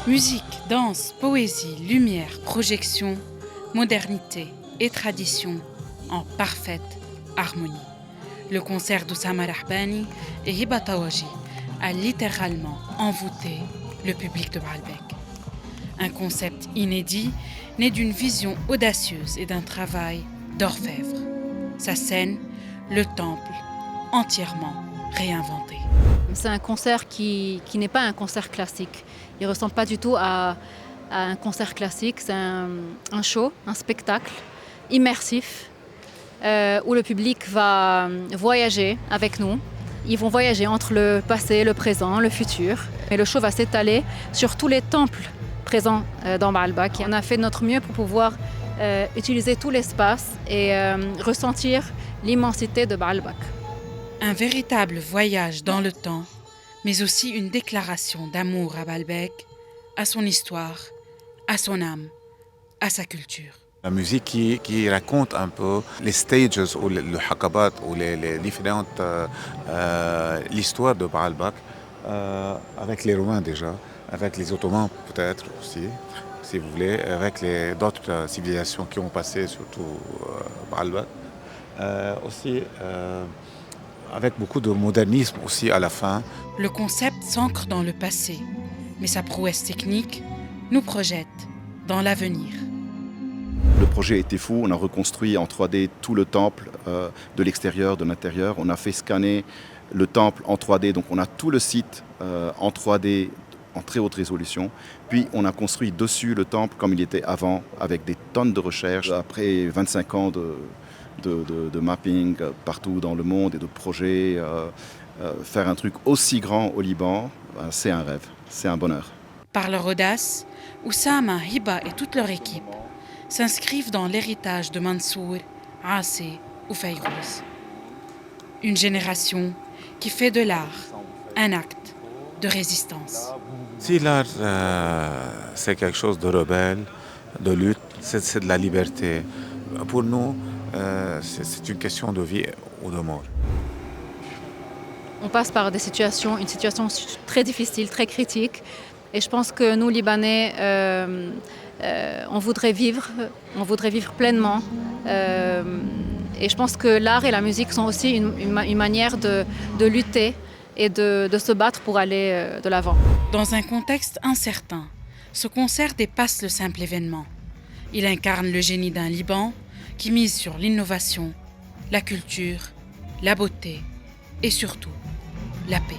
Musique, danse, poésie, lumière, projection, modernité et tradition en parfaite harmonie. Le concert d'Oussama Rahbani et Hiba Tawaji a littéralement envoûté le public de Baalbek. Un concept inédit né d'une vision audacieuse et d'un travail d'orfèvre. Sa scène, le temple, entièrement réinventé. C'est un concert qui n'est pas un concert classique. Il ne ressemble pas du tout à un concert classique. C'est un show, un spectacle immersif où le public va voyager avec nous. Ils vont voyager entre le passé, le présent, le futur. Et le show va s'étaler sur tous les temples présents dans Baalbek. On a fait de notre mieux pour pouvoir utiliser tout l'espace et ressentir l'immensité de Baalbek. Un véritable voyage dans le temps, mais aussi une déclaration d'amour à Baalbek, à son histoire, à son âme, à sa culture. La musique qui raconte un peu les stages ou le hakabat ou les différentes l'histoire de Baalbek avec les Romains déjà, avec les Ottomans peut-être aussi, si vous voulez, avec d'autres civilisations qui ont passé surtout Baalbek. Aussi avec beaucoup de modernisme aussi à la fin. Le concept s'ancre dans le passé, mais sa prouesse technique nous projette dans l'avenir. Le projet était fou, on a reconstruit en 3D tout le temple de l'extérieur, de l'intérieur. On a fait scanner le temple en 3D, donc on a tout le site en 3D en très haute résolution. Puis on a construit dessus le temple comme il était avant, avec des tonnes de recherches. Après 25 ans de mapping partout dans le monde et de projets, faire un truc aussi grand au Liban, c'est un rêve, c'est un bonheur. Par leur audace, Oussama, Hiba et toute leur équipe s'inscrivent dans l'héritage de Mansour, Assé ou Fayrouz. Une génération qui fait de l'art un acte de résistance. Si l'art c'est quelque chose de rebelle, de lutte, c'est de la liberté. Pour nous, c'est une question de vie ou de mort. On passe par une situation très difficile, très critique. Et je pense que nous, Libanais, on voudrait vivre pleinement. Et je pense que l'art et la musique sont aussi une manière de lutter et de se battre pour aller de l'avant. Dans un contexte incertain, ce concert dépasse le simple événement. Il incarne le génie d'un Liban qui mise sur l'innovation, la culture, la beauté et surtout la paix.